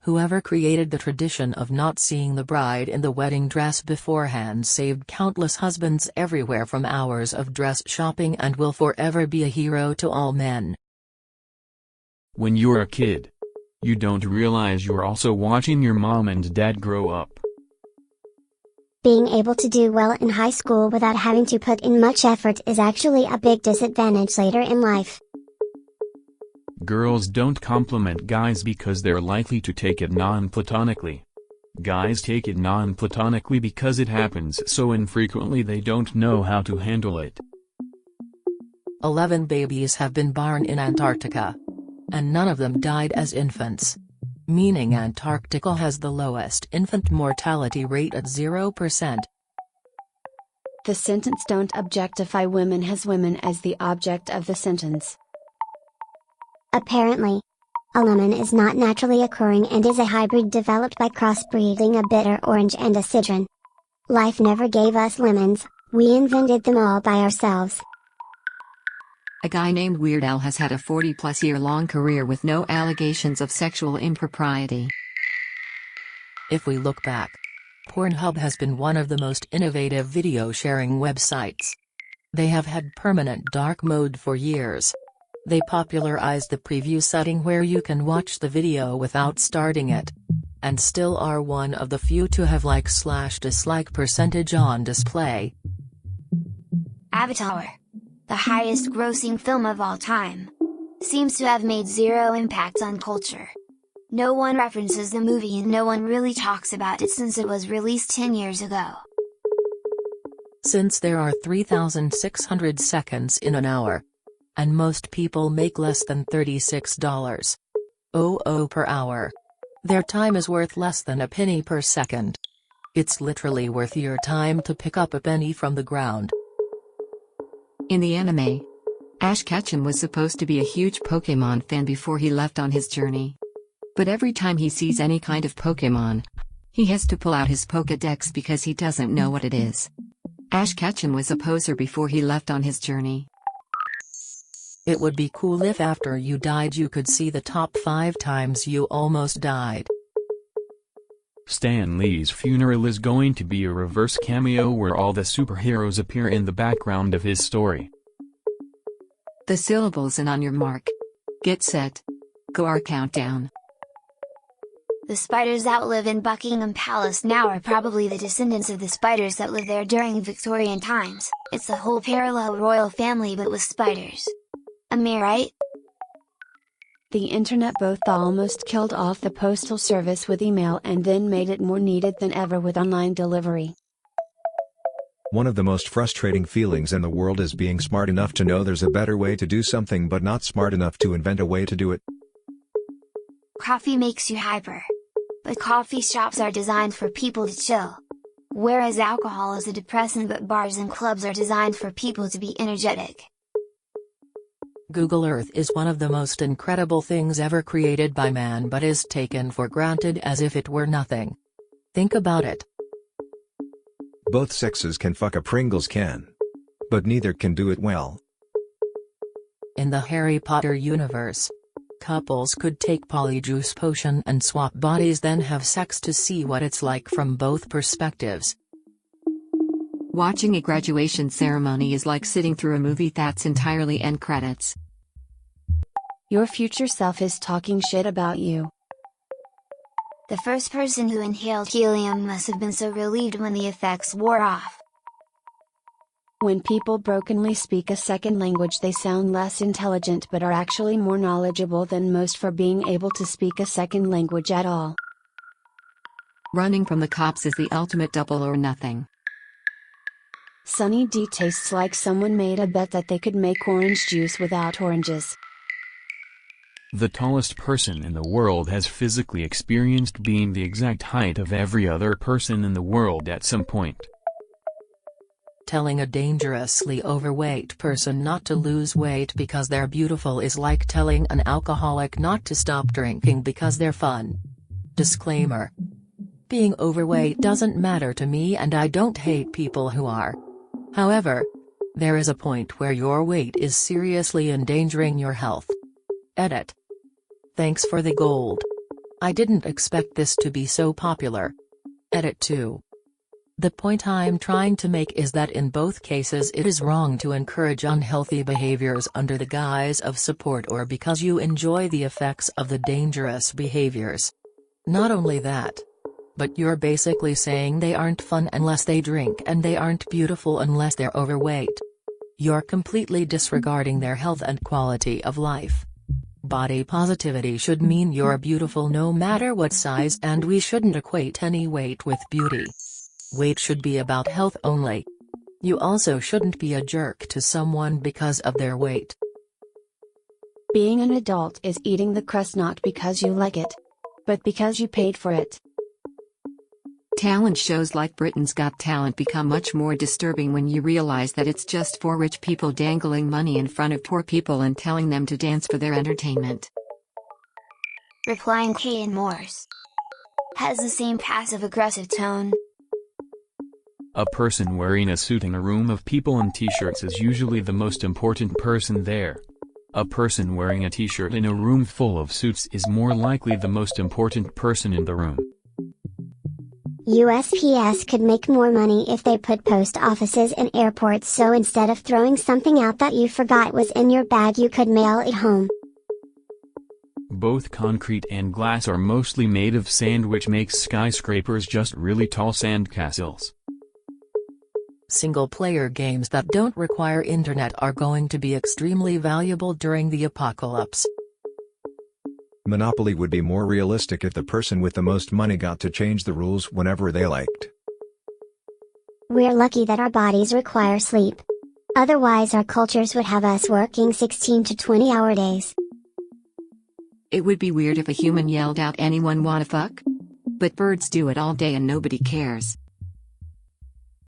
Whoever created the tradition of not seeing the bride in the wedding dress beforehand saved countless husbands everywhere from hours of dress shopping and will forever be a hero to all men. When you're a kid, you don't realize you're also watching your mom and dad grow up. Being able to do well in high school without having to put in much effort is actually a big disadvantage later in life. Girls don't compliment guys because they're likely to take it non-platonically. Guys take it non-platonically because it happens so infrequently they don't know how to handle it. 11 babies have been born in Antarctica. And none of them died as infants. Meaning Antarctica has the lowest infant mortality rate at 0%. The sentence "Don't objectify women" has women as the object of the sentence. Apparently, a lemon is not naturally occurring and is a hybrid developed by crossbreeding a bitter orange and a citron. Life never gave us lemons, we invented them all by ourselves. A guy named Weird Al has had a 40-plus-year-long career with no allegations of sexual impropriety. If we look back, Pornhub has been one of the most innovative video sharing websites. They have had permanent dark mode for years. They popularized the preview setting where you can watch the video without starting it. And still are one of the few to have like/dislike percentage on display. Avatar, the highest grossing film of all time, seems to have made zero impact on culture. No one references the movie and no one really talks about it since it was released 10 years ago. Since there are 3,600 seconds in an hour, and most people make less than $36.00 per hour, their time is worth less than a penny per second. It's literally worth your time to pick up a penny from the ground. In the anime, Ash Ketchum was supposed to be a huge Pokémon fan before he left on his journey. But every time he sees any kind of Pokémon, he has to pull out his Pokédex because he doesn't know what it is. Ash Ketchum was a poser before he left on his journey. It would be cool if after you died you could see the top 5 times you almost died. Stan Lee's funeral is going to be a reverse cameo where all the superheroes appear in the background of his story. The syllables and "on your mark, get set, go" are countdown. The spiders that live in Buckingham Palace now are probably the descendants of the spiders that lived there during Victorian times. It's the whole parallel royal family but with spiders. Am I right? The internet both almost killed off the postal service with email and then made it more needed than ever with online delivery. One of the most frustrating feelings in the world is being smart enough to know there's a better way to do something but not smart enough to invent a way to do it. Coffee makes you hyper. But coffee shops are designed for people to chill. Whereas alcohol is a depressant but bars and clubs are designed for people to be energetic. Google Earth is one of the most incredible things ever created by man but is taken for granted as if it were nothing. Think about it. Both sexes can fuck a Pringles can. But neither can do it well. In the Harry Potter universe, couples could take polyjuice potion and swap bodies then have sex to see what it's like from both perspectives. Watching a graduation ceremony is like sitting through a movie that's entirely end credits. Your future self is talking shit about you. The first person who inhaled helium must have been so relieved when the effects wore off. When people brokenly speak a second language they sound less intelligent but are actually more knowledgeable than most for being able to speak a second language at all. Running from the cops is the ultimate double or nothing. Sunny D tastes like someone made a bet that they could make orange juice without oranges. The tallest person in the world has physically experienced being the exact height of every other person in the world at some point. Telling a dangerously overweight person not to lose weight because they're beautiful is like telling an alcoholic not to stop drinking because they're fun. Disclaimer: being overweight doesn't matter to me and I don't hate people who are. However, there is a point where your weight is seriously endangering your health. Edit. Thanks for the gold. I didn't expect this to be so popular. Edit 2. The point I'm trying to make is that in both cases it is wrong to encourage unhealthy behaviors under the guise of support or because you enjoy the effects of the dangerous behaviors. Not only that, but you're basically saying they aren't fun unless they drink and they aren't beautiful unless they're overweight. You're completely disregarding their health and quality of life. Body positivity should mean you're beautiful no matter what size, and we shouldn't equate any weight with beauty. Weight should be about health only. You also shouldn't be a jerk to someone because of their weight. Being an adult is eating the crust not because you like it, but because you paid for it. Talent shows like Britain's Got Talent become much more disturbing when you realize that it's just for rich people dangling money in front of poor people and telling them to dance for their entertainment. Replying K in Morse has the same passive-aggressive tone. A person wearing a suit in a room of people in t-shirts is usually the most important person there. A person wearing a t-shirt in a room full of suits is more likely the most important person in the room. USPS could make more money if they put post offices in airports, so instead of throwing something out that you forgot was in your bag, you could mail it home. Both concrete and glass are mostly made of sand, which makes skyscrapers just really tall sandcastles. Single-player games that don't require internet are going to be extremely valuable during the apocalypse. Monopoly would be more realistic if the person with the most money got to change the rules whenever they liked. We're lucky that our bodies require sleep. Otherwise our cultures would have us working 16 to 20-hour days. It would be weird if a human yelled out, "Anyone wanna fuck?" But birds do it all day and nobody cares.